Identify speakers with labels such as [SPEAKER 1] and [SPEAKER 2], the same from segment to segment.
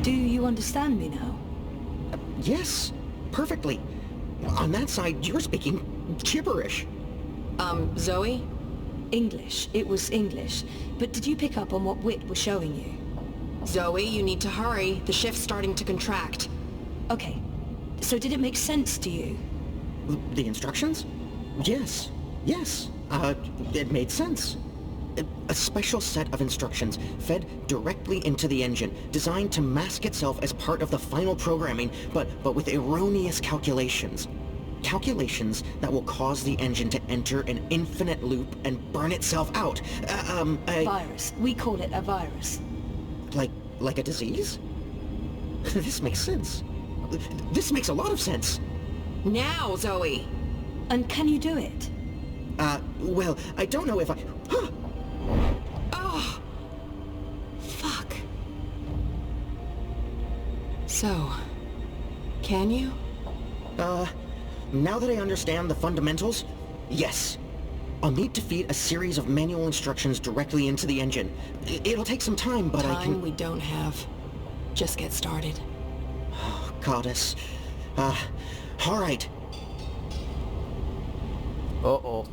[SPEAKER 1] Do you understand me now?
[SPEAKER 2] Yes, perfectly. On that side, you're speaking gibberish.
[SPEAKER 3] Zoe?
[SPEAKER 1] English. It was English. But did you pick up on what Wit was showing you?
[SPEAKER 3] Zoe, you need to hurry. The shift's starting to contract.
[SPEAKER 1] Okay. So did it make sense to you?
[SPEAKER 2] The instructions? Yes. Yes. It made sense. A special set of instructions fed directly into the engine, designed to mask itself as part of the final programming, but with erroneous calculations. Calculations that will cause the engine to enter an infinite loop and burn itself out.
[SPEAKER 1] Virus. We call it a virus.
[SPEAKER 2] Like a disease? This makes sense. This makes a lot of sense.
[SPEAKER 3] Now, Zoe!
[SPEAKER 1] And can you do it?
[SPEAKER 2] Well, I don't know if I...
[SPEAKER 3] Oh! Fuck. So, can you?
[SPEAKER 2] Now that I understand the fundamentals, yes. I'll need to feed a series of manual instructions directly into the engine. It'll take some time, but I can...
[SPEAKER 3] Time we don't have. Just get started.
[SPEAKER 2] Oh, Goddess. All right.
[SPEAKER 4] Uh-oh.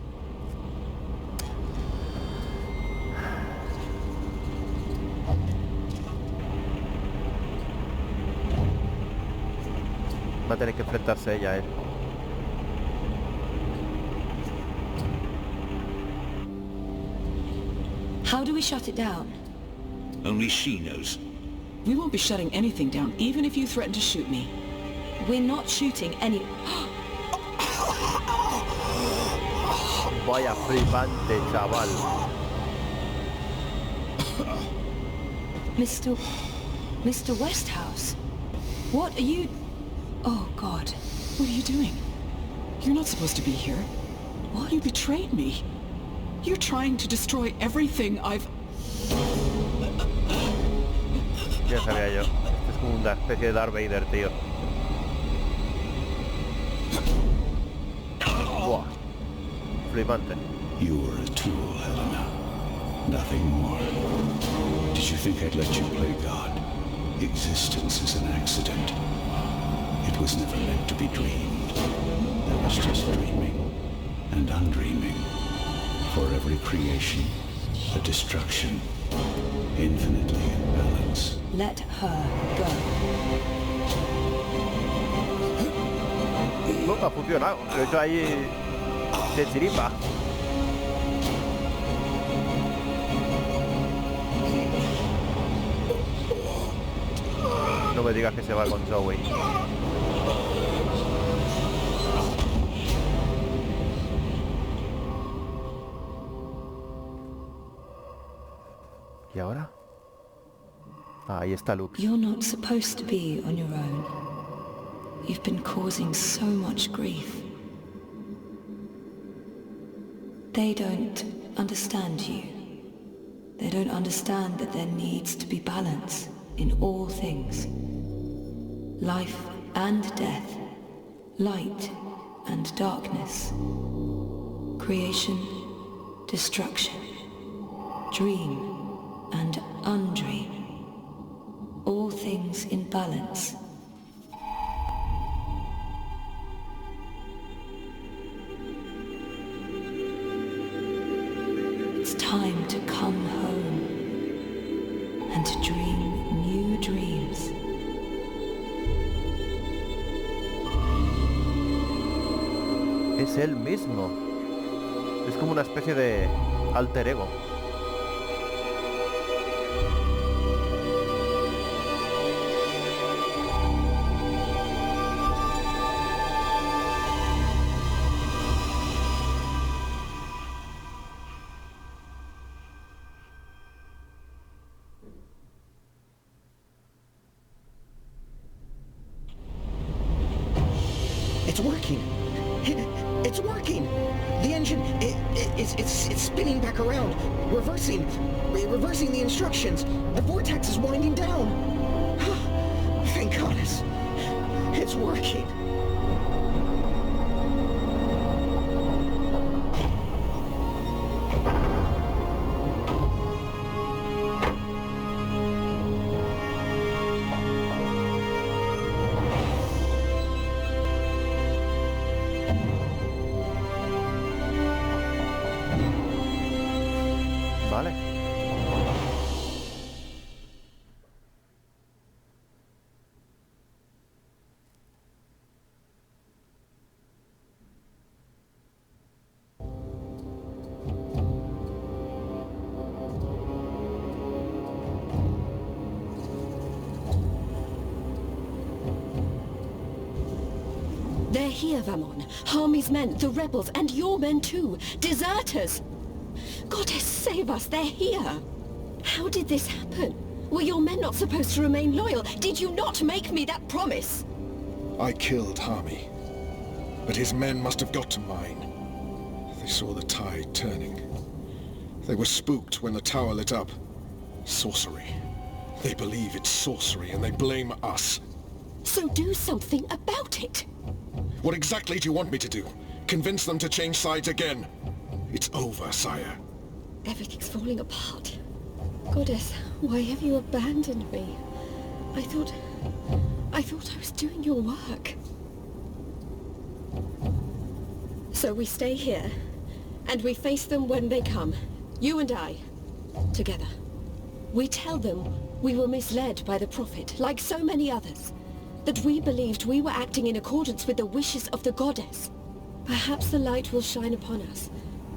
[SPEAKER 4] Va a tener que enfrentarse ella a él.
[SPEAKER 1] How do we shut it down?
[SPEAKER 5] Only she knows.
[SPEAKER 6] We won't be shutting anything down, even if you threaten to shoot me.
[SPEAKER 1] We're not shooting any...
[SPEAKER 4] Vaya flipante, chaval.
[SPEAKER 1] Mr. Westhouse? What are you... Oh, God.
[SPEAKER 6] What are you doing? You're not supposed to be here.
[SPEAKER 1] What?
[SPEAKER 6] You betrayed me. You're trying to destroy everything I've...
[SPEAKER 4] Ya sabía yo. Esto es como una especie de Darth Vader, tío. Buah. Flipante.
[SPEAKER 5] You were a tool, Helena. Nothing more. Did you think I'd let you play God? Existence is an accident. It was never meant to be dreamed. There was just dreaming and undreaming. For every creation, a destruction, infinitely in balance.
[SPEAKER 1] Let her go.
[SPEAKER 4] No, ha funcionado. Lo he hecho ahí de chiripa. No me digas que se va con Zoe. ¿Y ahora? Ah, ahí está Luke.
[SPEAKER 1] You're not supposed to be on your own. You've been causing so much grief. They don't understand you. They don't understand that there needs to be balance in all things. Life and death. Light and darkness. Creation, destruction. Dream and undream. All things in balance. It's time to come home and to dream new dreams.
[SPEAKER 4] Es él mismo. Es como una especie de alter ego.
[SPEAKER 2] It's working. It's working. The engine, it's spinning back around, reversing the instructions. The vortex is winding down. Thank goodness. It's working.
[SPEAKER 7] They're here, Vamon. Harmy's men, the rebels, and your men too. Deserters! Goddess, save us, they're here! How did this happen? Were your men not supposed to remain loyal? Did you not make me that promise?
[SPEAKER 8] I killed Harmy, but his men must have got to mine. They saw the tide turning. They were spooked when the tower lit up. Sorcery. They believe it's sorcery and they blame us.
[SPEAKER 7] So do something about it!
[SPEAKER 8] What exactly do you want me to do? Convince them to change sides again? It's over, sire.
[SPEAKER 7] Everything's falling apart. Goddess, why have you abandoned me? I thought I was doing your work. So we stay here, and we face them when they come. You and I, together. We tell them we were misled by the Prophet, like so many others. That we believed we were acting in accordance with the wishes of the Goddess. Perhaps the light will shine upon us,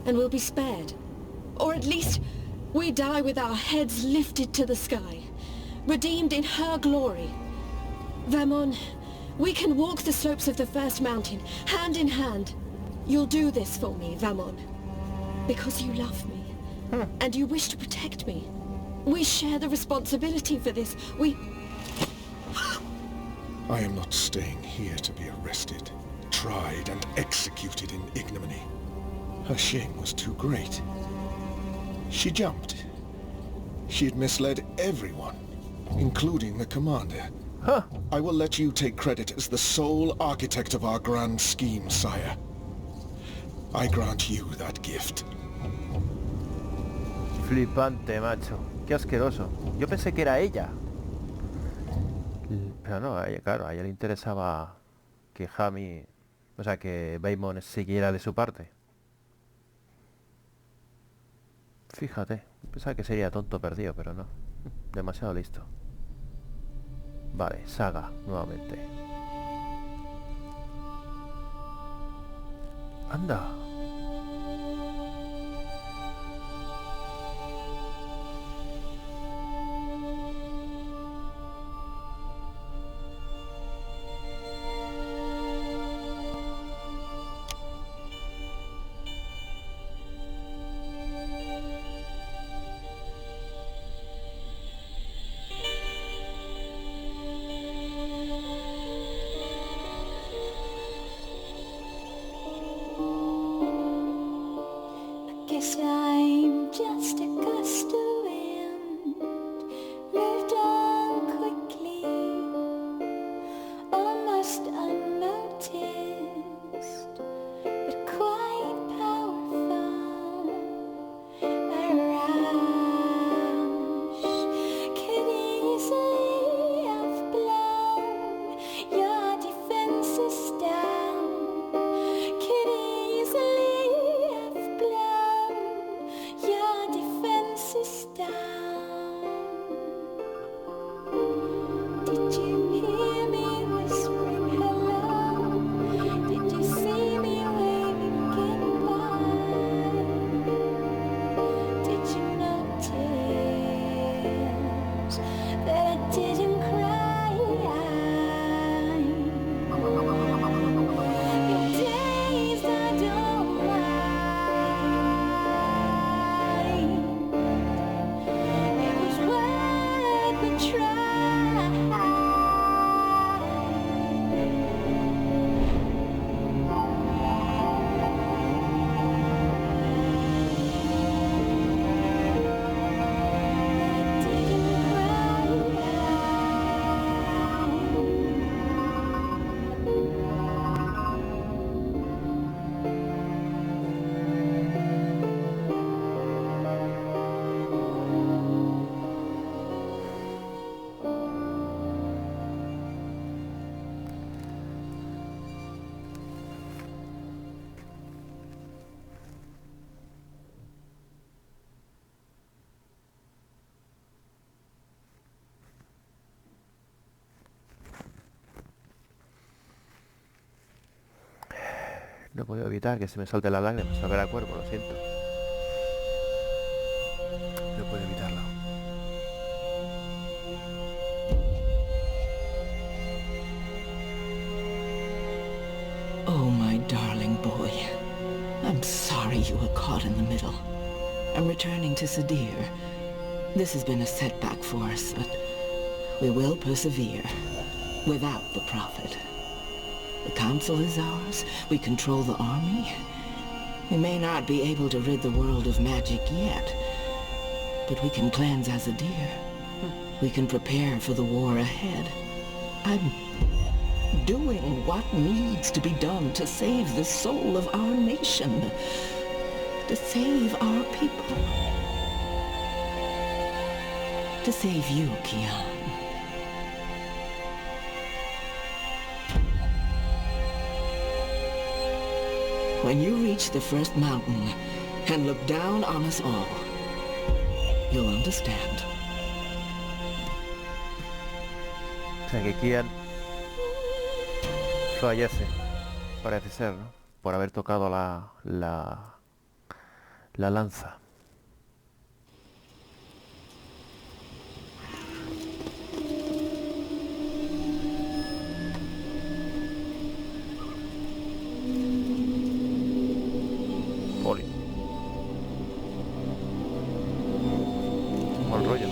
[SPEAKER 7] and we'll be spared. Or at least, we die with our heads lifted to the sky, redeemed in her glory. Vamon, we can walk the slopes of the first mountain, hand in hand. You'll do this for me, Vamon. Because you love me, and you wish to protect me. We share the responsibility for this.
[SPEAKER 8] I am not staying here to be arrested, tried and executed in ignominy. Her shame was too great. She jumped. She had misled everyone, including the commander. I will let you take credit as the sole architect of our grand scheme, sire. I grant you that gift.
[SPEAKER 4] Flipante, macho. Qué asqueroso. Yo pensé que era ella. Pero no, claro, a ella le interesaba que Harmy, o sea, que Vaemon siguiera de su parte. Fíjate, pensaba que sería tonto perdido, pero no. Demasiado listo. Vale, Saga, nuevamente. Anda.
[SPEAKER 1] Guess I'm just a gust of wind, moved on quickly, almost unnoticed, but quite powerful. A rush could easily have blown your defenses down, could easily have blown your defenses down. Did you hear me whispering hello? Did you see me waving goodbye? Did you notice that I didn't cry? Your days I don't mind. It was worth the try.
[SPEAKER 4] No puedo evitar que se me salte la lágrima, salvar al cuerpo, lo siento. No puedo evitarlo.
[SPEAKER 9] Oh, my darling boy. I'm sorry you were caught in the middle. I'm returning to Sadir. This has been a setback for us, but we will persevere. Without the Prophet. The Council is ours. We control the army. We may not be able to rid the world of magic yet, but we can cleanse Azadir. We can prepare for the war ahead. I'm doing what needs to be done to save the soul of our nation. To save our people. To save you, Kian. When you reach the first mountain and look down on us all, you'll understand.
[SPEAKER 4] O sea que Kian fallece, parece ser, ¿no? Por haber tocado la lanza. Poli. Mal rollo.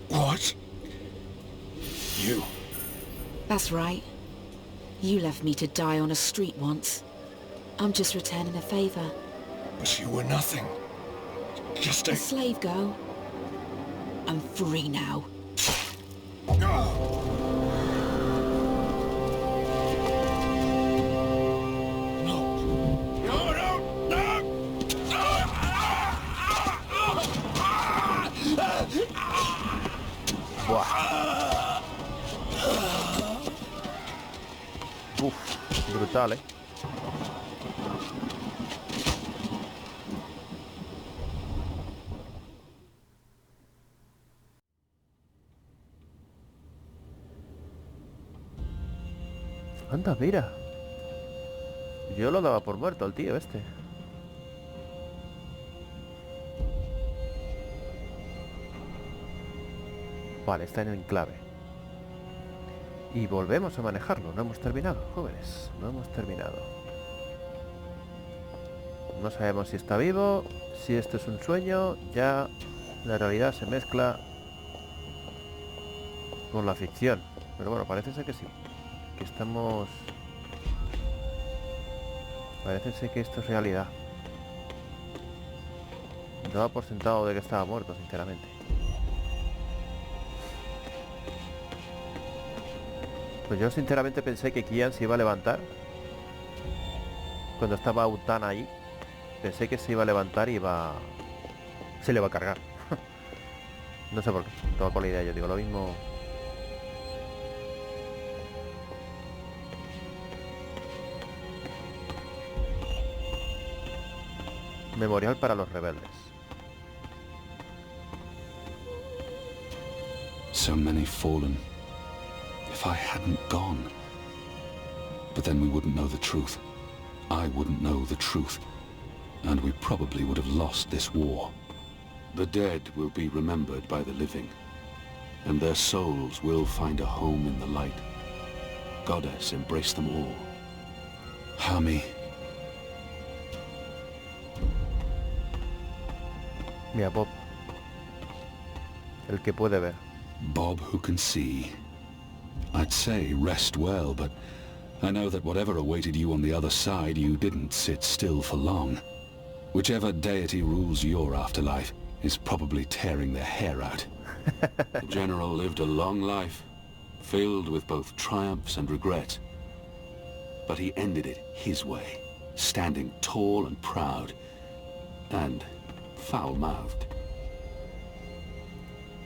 [SPEAKER 8] What? You?
[SPEAKER 7] That's right. You left me to die on a street once. I'm just returning a favor.
[SPEAKER 8] But you were nothing. Just
[SPEAKER 7] A
[SPEAKER 8] a...
[SPEAKER 7] slave girl. I'm free now.
[SPEAKER 4] Uf, brutal, ¿eh? Anda, mira. Yo lo daba por muerto al tío este. Vale, está en el enclave. Y volvemos a manejarlo. No hemos terminado, jóvenes. No hemos terminado. No sabemos si está vivo, si esto es un sueño. Ya la realidad se mezcla con la ficción. Pero bueno, parece ser que sí. Que estamos... Parece ser que esto es realidad. Daba por sentado de que estaba muerto, sinceramente. Pues yo sinceramente pensé que Kian se iba a levantar. Cuando estaba Utana ahí, pensé que se iba a levantar y se le va a cargar. No sé por qué, estaba con la idea, yo digo lo mismo. Memorial para los rebeldes.
[SPEAKER 5] So many fallen. If I hadn't gone. But then we wouldn't know the truth. I wouldn't know the truth. And we probably would have lost this war. The dead will be remembered by the living. And their souls will find a home in the light. Goddess, embrace them all. Hami.
[SPEAKER 4] Mira, Bob. El que puede ver.
[SPEAKER 5] Bob who can see. I'd say rest well, but I know that whatever awaited you on the other side, you didn't sit still for long. Whichever deity rules your afterlife is probably tearing their hair out. The general lived a long life, filled with both triumphs and regrets. But he ended it his way, standing tall and proud, and foul-mouthed.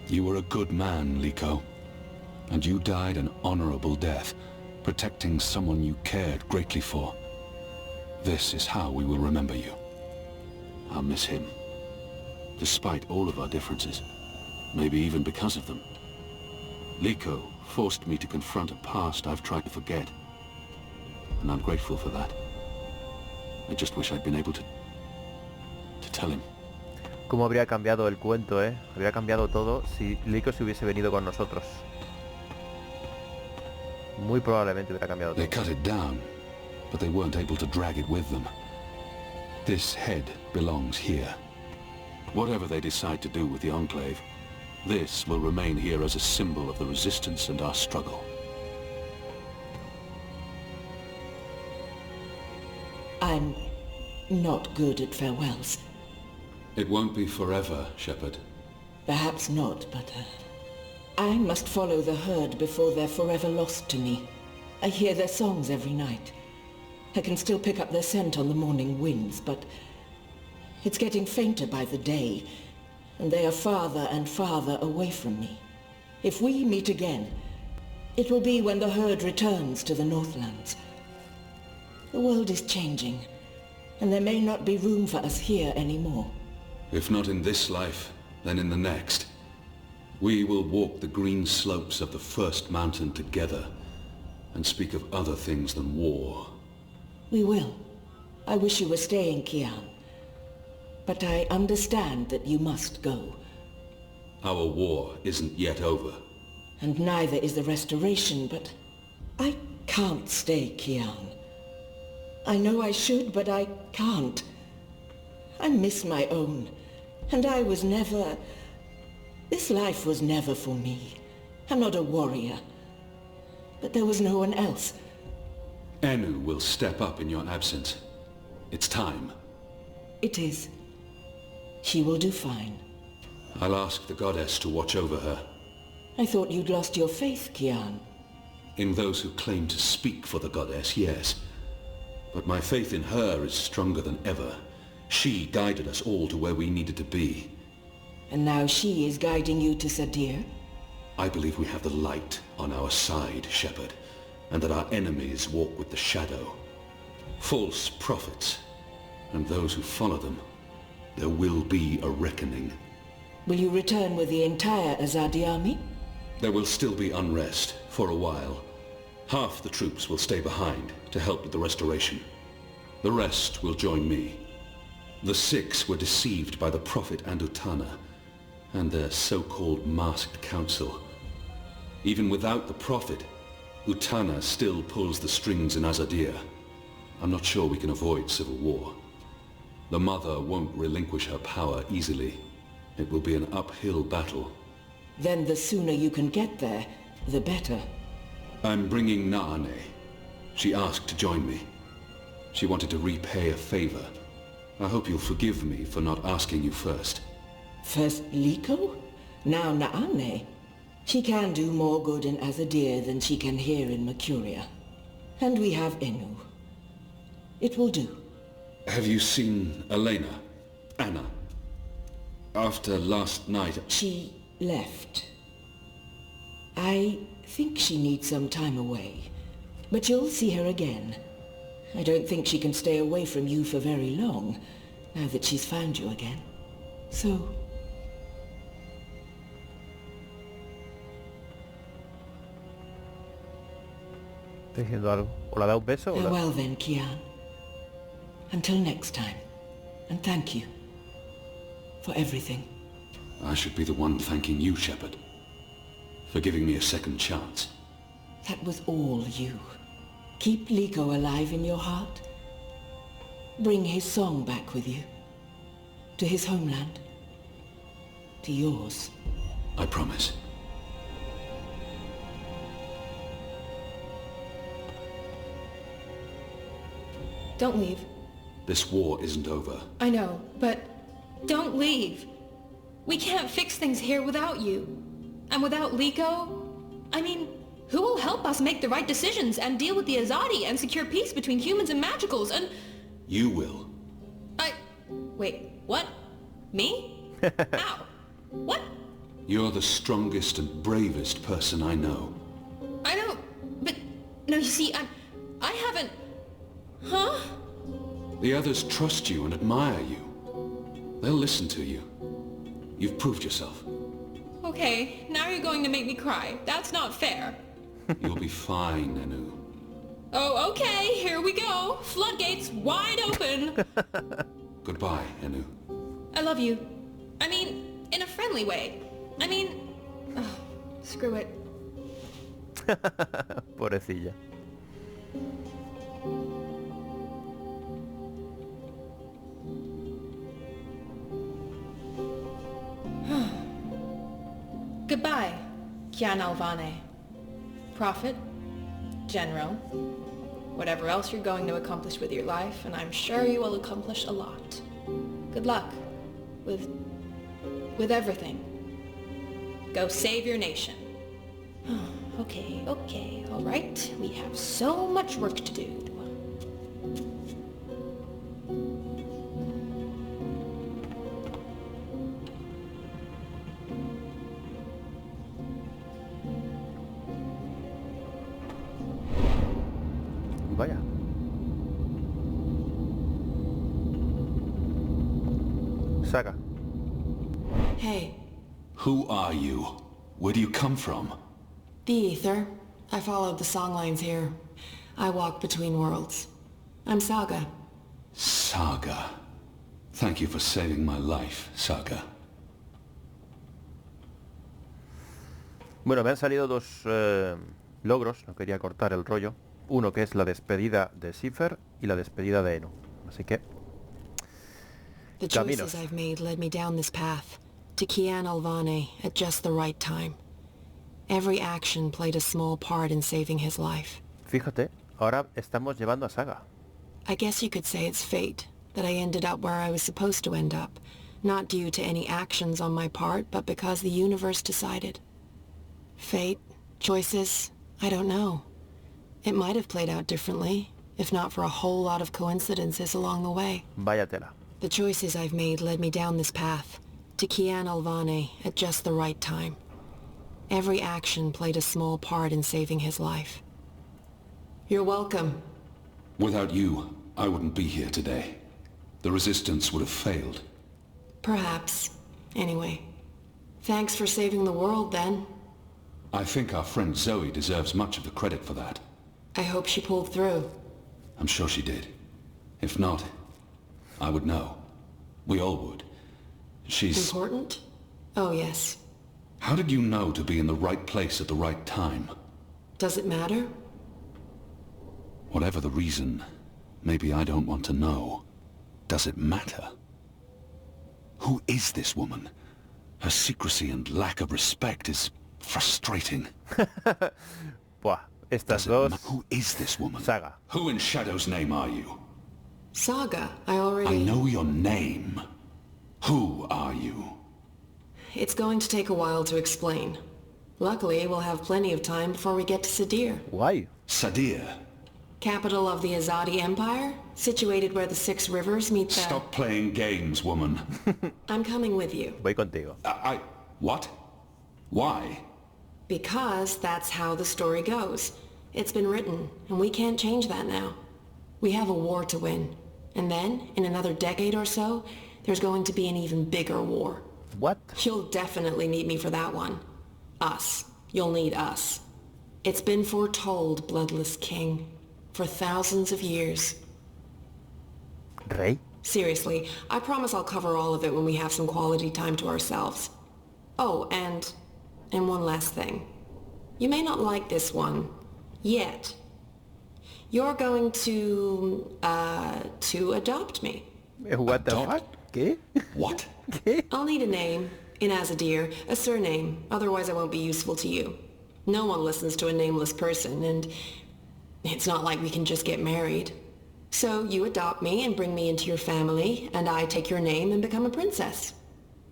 [SPEAKER 5] You were a good man, Liko, and you died an honorable death, protecting someone you cared greatly for. This is how we will remember you. I'll miss him, despite all of our differences, maybe even because of them. Liko forced me to confront a past I've tried to forget, and I'm grateful for that. I just wish I'd been able to tell him.
[SPEAKER 4] ¿Cómo habría cambiado el cuento, eh? Habría cambiado todo si Liko se hubiese venido con nosotros. Muy probablemente hubiera cambiado todo.
[SPEAKER 5] They cut it down, but they weren't able to drag it with them. This head belongs here. Whatever they decide to do with the Enclave, this will remain here as a symbol of the resistance and our struggle.
[SPEAKER 9] I'm not good at farewells.
[SPEAKER 5] It won't be forever, Shepherd.
[SPEAKER 9] Perhaps not, but I must follow the herd before they're forever lost to me. I hear their songs every night. I can still pick up their scent on the morning winds, but it's getting fainter by the day, and they are farther and farther away from me. If we meet again, it will be when the herd returns to the Northlands. The world is changing, and there may not be room for us here anymore.
[SPEAKER 5] If not in this life, then in the next. We will walk the green slopes of the first mountain together, and speak of other things than war.
[SPEAKER 9] We will. I wish you were staying, Kian. But I understand that you must go.
[SPEAKER 5] Our war isn't yet over.
[SPEAKER 9] And neither is the restoration, but I can't stay, Kian. I know I should, but I can't. I miss my own, and I was never... This life was never for me. I'm not a warrior. But there was no one else.
[SPEAKER 5] Enu will step up in your absence. It's time.
[SPEAKER 9] It is. She will do fine.
[SPEAKER 5] I'll ask the goddess to watch over her.
[SPEAKER 9] I thought you'd lost your faith, Kian.
[SPEAKER 5] In those who claim to speak for the goddess, yes. But my faith in her is stronger than ever. She guided us all to where we needed to be.
[SPEAKER 9] And now she is guiding you to Sadir?
[SPEAKER 5] I believe we have the light on our side, Shepherd, and that our enemies walk with the shadow. False prophets, and those who follow them. There will be a reckoning.
[SPEAKER 9] Will you return with the entire Azadi army?
[SPEAKER 5] There will still be unrest, for a while. Half the troops will stay behind to help with the restoration. The rest will join me. The 6 were deceived by the Prophet and Utana, and their so-called masked council. Even without the Prophet, Utana still pulls the strings in Azadir. I'm not sure we can avoid civil war. The Mother won't relinquish her power easily. It will be an uphill battle.
[SPEAKER 9] Then the sooner you can get there, the better.
[SPEAKER 5] I'm bringing Naane. She asked to join me. She wanted to repay a favor. I hope you'll forgive me for not asking you first.
[SPEAKER 9] First Liko? Now Naane. She can do more good in Azadir than she can here in Mercuria. And we have Enu. It will do.
[SPEAKER 5] Have you seen Elena? Anna? After last night...
[SPEAKER 9] She left. I think she needs some time away. But you'll see her again. I don't think she can stay away from you for very long, now that she's found you again. So...
[SPEAKER 4] ¿Está diciendo algo? ¿O la da un beso? O la...
[SPEAKER 9] Farewell then, Kian. Until next time. And thank you. For everything.
[SPEAKER 5] I should be the one thanking you, Shepherd. For giving me a second chance.
[SPEAKER 9] That was all you. Keep Liko alive in your heart. Bring his song back with you. To his homeland. To yours.
[SPEAKER 5] I promise.
[SPEAKER 3] Don't leave.
[SPEAKER 5] This war isn't over.
[SPEAKER 3] I know, but don't leave. We can't fix things here without you. And without Liko, I mean, who will help us make the right decisions and deal with the Azadi and secure peace between humans and magicals and...
[SPEAKER 5] You will.
[SPEAKER 3] Wait, what? Me? How? What?
[SPEAKER 5] You're the strongest and bravest person I know.
[SPEAKER 3] I don't... But... No, you see, I haven't... Huh?
[SPEAKER 5] The others trust you and admire you. They'll listen to you. You've proved yourself.
[SPEAKER 3] Okay, now you're going to make me cry. That's not fair.
[SPEAKER 5] You'll be fine, Enu.
[SPEAKER 3] Oh, okay, here we go. Floodgates wide open.
[SPEAKER 5] Goodbye, Enu.
[SPEAKER 3] I love you. I mean, in a friendly way. I mean... Oh, screw it.
[SPEAKER 4] Pobrecilla.
[SPEAKER 3] Goodbye, Kian Alvane. Prophet, general, whatever else you're going to accomplish with your life, and I'm sure you will accomplish a lot. Good luck with everything. Go save your nation. Okay, all right. We have so much work to do.
[SPEAKER 4] Vaya. Saga.
[SPEAKER 9] Hey,
[SPEAKER 5] Who are you? Where do you come from?
[SPEAKER 9] the ether. I followed the songlines here. I walk between worlds. I'm Saga.
[SPEAKER 5] Saga. Thank you for saving my life, Saga.
[SPEAKER 4] Bueno, me han salido dos logros, no quería cortar el rollo. Uno que es la despedida de Cipher y la despedida de Enu. Así que...
[SPEAKER 9] The
[SPEAKER 4] Caminos.
[SPEAKER 9] choices I've made led me down this path, to Kian Alvane at just the right time. Every action played a small part in saving his life.
[SPEAKER 4] Fíjate, ahora estamos llevando a Saga.
[SPEAKER 9] I guess you could say it's fate, that I ended up where I was supposed to end up. Not due to any actions on my part, but because the universe decided. Fate, choices, I don't know. It might have played out differently, if not for a whole lot of coincidences along the way.
[SPEAKER 4] Vaya tela.
[SPEAKER 9] The choices I've made led me down this path, to Kian Alvane at just the right time. Every action played a small part in saving his life. You're welcome.
[SPEAKER 5] Without you, I wouldn't be here today. The resistance would have failed.
[SPEAKER 9] Perhaps. Anyway, thanks for saving the world, then.
[SPEAKER 5] I think our friend Zoe deserves much of the credit for that.
[SPEAKER 9] I hope she pulled through.
[SPEAKER 5] I'm sure she did. If not, I would know. We all would. She's...
[SPEAKER 9] Important? Oh, yes.
[SPEAKER 5] How did you know to be in the right place at the right time?
[SPEAKER 9] Does it matter?
[SPEAKER 5] Whatever the reason, maybe I don't want to know. Does it matter? Who is this woman? Her secrecy and lack of respect is frustrating.
[SPEAKER 4] Buah, estas dos...
[SPEAKER 5] Who is this woman?
[SPEAKER 4] Saga.
[SPEAKER 5] Who in Shadow's name are you?
[SPEAKER 9] Saga, I already...
[SPEAKER 5] I know your name. Who are you?
[SPEAKER 9] It's going to take a while to explain. Luckily, we'll have plenty of time before we get to Sadir.
[SPEAKER 4] Guay.
[SPEAKER 5] Sadir.
[SPEAKER 9] Capital of the Azadi Empire, situated where the 6 rivers meet the...
[SPEAKER 5] Stop playing games, woman.
[SPEAKER 9] I'm coming with you.
[SPEAKER 4] Voy contigo.
[SPEAKER 5] What? Why?
[SPEAKER 9] Because that's how the story goes. It's been written, and we can't change that now. We have a war to win. And then, in another decade or so, there's going to be an even bigger war.
[SPEAKER 4] What?
[SPEAKER 9] You'll definitely need me for that one. Us. You'll need us. It's been foretold, Bloodless King, for thousands of years.
[SPEAKER 4] Rey?
[SPEAKER 9] Seriously, I promise I'll cover all of it when we have some quality time to ourselves. Oh, and one last thing. You may not like this one, yet. You're going to adopt me.
[SPEAKER 4] What the fuck? ¿Qué?
[SPEAKER 5] What?
[SPEAKER 4] ¿Qué?
[SPEAKER 9] I'll need a name, in Azadir, a surname, otherwise I won't be useful to you. No one listens to a nameless person, and it's not like we can just get married. So you adopt me and bring me into your family, and I take your name and become a princess.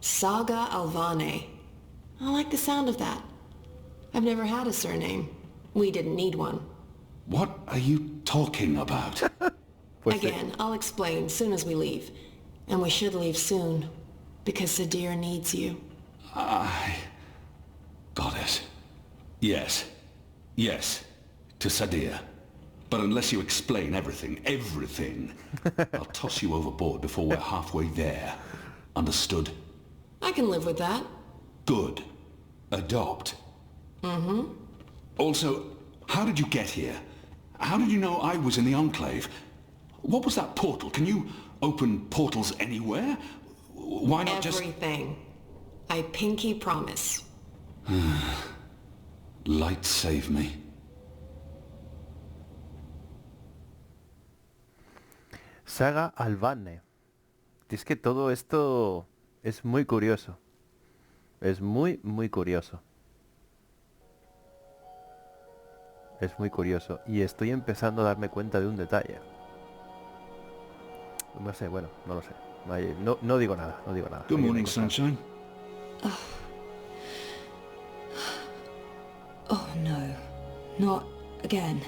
[SPEAKER 9] Saga Alvane. I like the sound of that. I've never had a surname. We didn't need one.
[SPEAKER 5] What are you talking about?
[SPEAKER 9] Again, I'll explain soon as we leave. And we should leave soon, because Sadir needs you.
[SPEAKER 5] Got it. Yes. Yes. To Sadir. But unless you explain everything, I'll toss you overboard before we're halfway there. Understood?
[SPEAKER 9] I can live with that.
[SPEAKER 5] Good. Adopt.
[SPEAKER 9] Mm-hmm.
[SPEAKER 5] Also, how did you get here? How did you know I was in the Enclave? What was that portal? Can you open portals anywhere? Why not just...
[SPEAKER 10] Everything. I pinky promise.
[SPEAKER 5] Light save me.
[SPEAKER 4] Saga Alvane. Es que todo esto es muy curioso. Es muy, muy curioso. Es muy curioso. Y estoy empezando a darme cuenta de un detalle. No sé, bueno, no lo sé. No digo nada, no digo nada.
[SPEAKER 5] Good morning, sunshine.
[SPEAKER 7] Oh no, not again.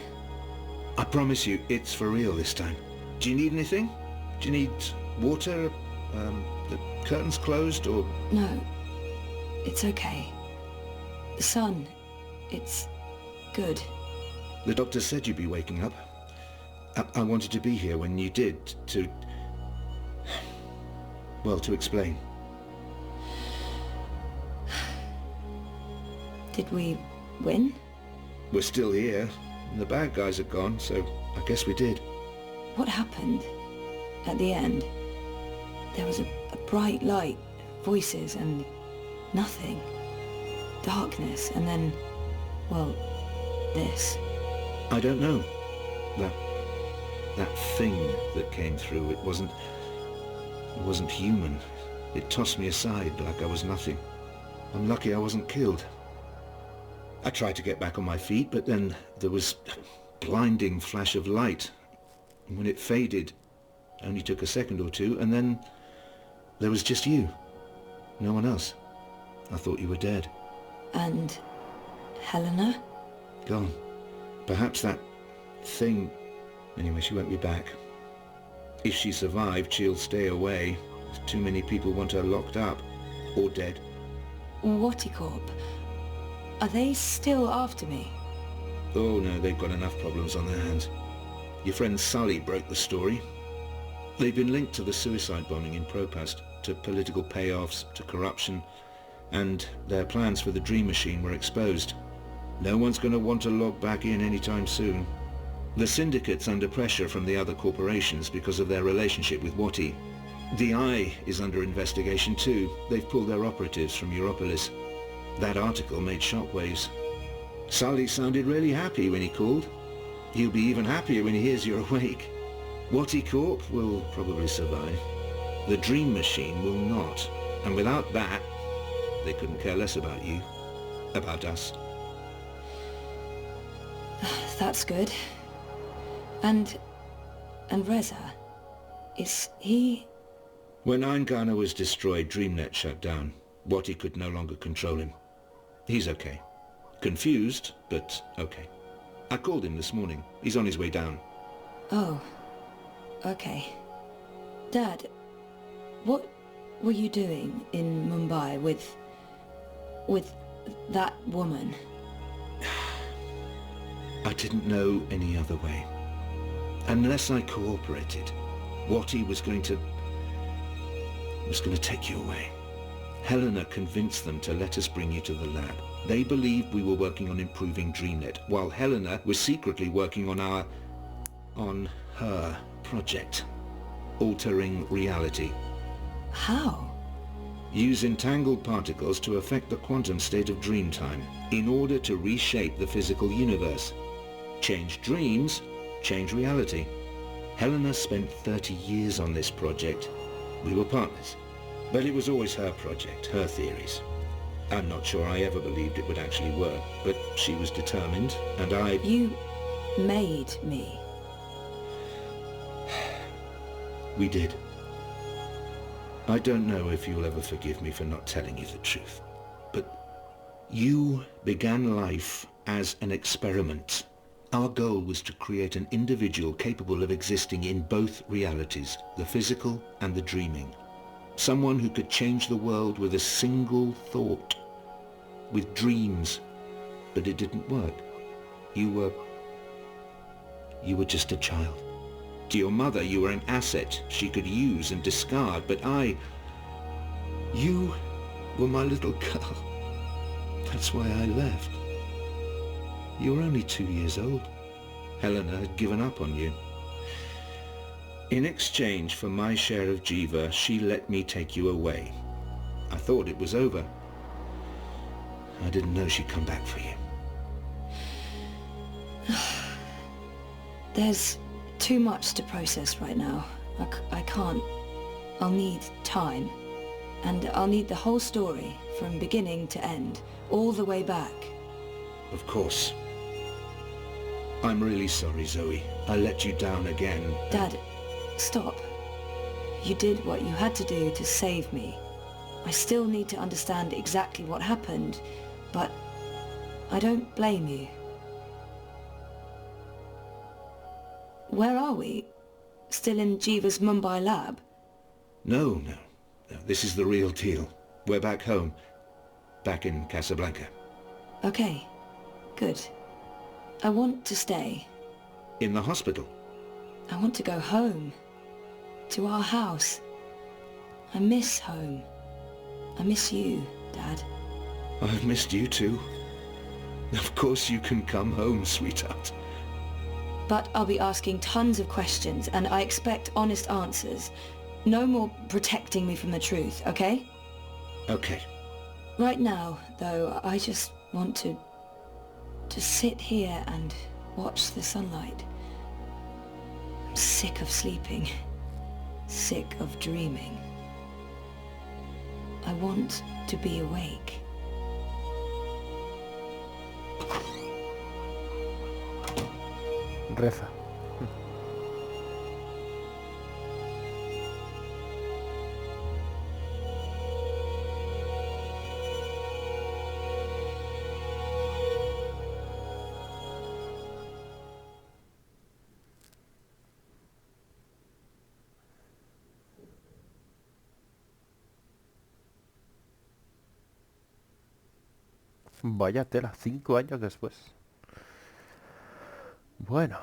[SPEAKER 5] I promise you, it's for real this time. Do you need anything? Do you need water? The curtains closed, or...?
[SPEAKER 7] No, it's okay. The sun, it's good.
[SPEAKER 5] The doctor said you'd be waking up. I wanted to be here when you did, to... Well, to explain.
[SPEAKER 7] Did we win?
[SPEAKER 5] We're still here. The bad guys are gone, so I guess we did.
[SPEAKER 7] What happened at the end? There was a bright light, voices, and nothing. Darkness, and then, well, this.
[SPEAKER 5] I don't know. That thing that came through, it wasn't human. It tossed me aside like I was nothing. I'm lucky I wasn't killed. I tried to get back on my feet, but then there was a blinding flash of light. And when it faded, only took a second or two, and then there was just you. No one else. I thought you were dead.
[SPEAKER 7] And Helena?
[SPEAKER 5] Gone. Perhaps that thing... Anyway, she won't be back. If she survived, she'll stay away. Too many people want her locked up. Or dead.
[SPEAKER 7] Watticorp. Are they still after me?
[SPEAKER 5] Oh no, they've got enough problems on their hands. Your friend Sully broke the story. They've been linked to the suicide bombing in Propast, to political payoffs, to corruption, and their plans for the Dream Machine were exposed. No one's going to want to log back in anytime soon. The Syndicate's under pressure from the other corporations because of their relationship with Wati. The Eye is under investigation too. They've pulled their operatives from Europolis. That article made shockwaves. Sully sounded really happy when he called. He'll be even happier when he hears you're awake. Watticorp will probably survive. The Dream Machine will not. And without that, they couldn't care less about you. About us.
[SPEAKER 7] That's good. And Reza, is he...
[SPEAKER 5] When Eingana was destroyed, DreamNet shut down. Wati could no longer control him. He's okay. Confused, but okay. I called him this morning. He's on his way down.
[SPEAKER 7] Oh, okay. Dad, what were you doing in Mumbai with that woman?
[SPEAKER 5] I didn't know any other way. Unless I cooperated, Wati was going to take you away. Helena convinced them to let us bring you to the lab. They believed we were working on improving DreamNet, while Helena was secretly working on her project, altering reality.
[SPEAKER 7] How?
[SPEAKER 5] Use entangled particles to affect the quantum state of dreamtime in order to reshape the physical universe. Change dreams, change reality. Helena spent 30 years on this project. We were partners. But it was always her project, her theories. I'm not sure I ever believed it would actually work, but she was determined, and I...
[SPEAKER 7] You made me.
[SPEAKER 5] We did. I don't know if you'll ever forgive me for not telling you the truth, but you began life as an experiment. Our goal was to create an individual capable of existing in both realities, the physical and the dreaming. Someone who could change the world with a single thought, with dreams. But it didn't work. You were just a child. To your mother, you were an asset she could use and discard, but you were my little girl. That's why I left. You were only 2 years old. Helena had given up on you. In exchange for my share of Jiva, she let me take you away. I thought it was over. I didn't know she'd come back for you.
[SPEAKER 3] There's too much to process right now. I can't. I'll need time. And I'll need the whole story, from beginning to end, all the way back.
[SPEAKER 5] Of course. I'm really sorry, Zoe. I let you down again.
[SPEAKER 3] Dad, stop. You did what you had to do to save me. I still need to understand exactly what happened, but I don't blame you. Where are we? Still in Jiva's Mumbai lab?
[SPEAKER 5] No. This is the real deal. We're back home. Back in Casablanca.
[SPEAKER 3] Okay, good. I want to stay.
[SPEAKER 5] In the hospital?
[SPEAKER 3] I want to go home. To our house. I miss home. I miss you, Dad.
[SPEAKER 5] I've missed you too. Of course you can come home, sweetheart.
[SPEAKER 3] But I'll be asking tons of questions, and I expect honest answers. No more protecting me from the truth, okay?
[SPEAKER 5] Okay.
[SPEAKER 3] Right now, though, I just want to sit here and watch the sunlight. I'm sick of sleeping. Sick of dreaming. I want to be awake.
[SPEAKER 4] Reza. Vaya tela, 5 años después. Bueno.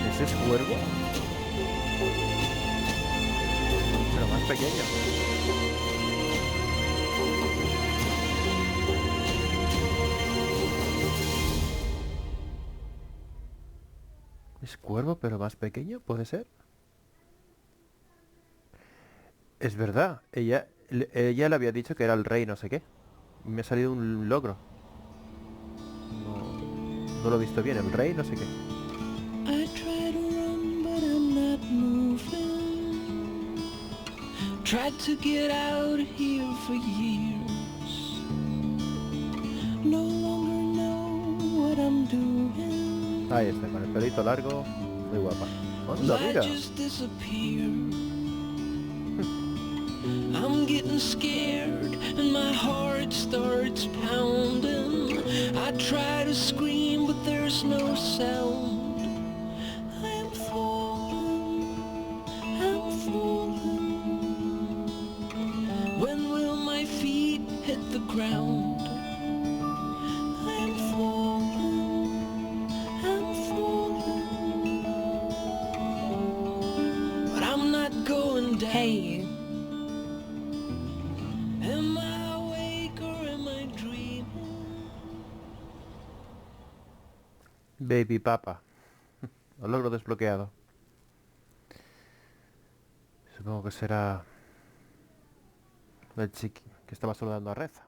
[SPEAKER 4] ¿Ese es cuervo? Pero más pequeño. ¿Es cuervo pero más pequeño? ¿Puede ser? Es verdad, ella le había dicho que era el rey no sé qué. Y me ha salido un logro. No lo he visto bien, el rey no sé qué.
[SPEAKER 1] I try to run, but I'm not moving. Tried to get out of here for years. No longer know what I'm doing.
[SPEAKER 4] Ahí está, con el pelito largo, muy guapa. ¡Anda, mira!
[SPEAKER 1] I just disappear. I'm getting scared and my heart starts pounding. I try to scream but there's no sound. I'm falling, I'm falling. When will my feet hit the ground? I'm falling, I'm falling. But I'm not going down.
[SPEAKER 3] Hey, you.
[SPEAKER 1] Am I awake or am I dreaming?
[SPEAKER 4] Baby Papa. Lo logro desbloqueado. Supongo que será el chiqui que estaba saludando a Reza.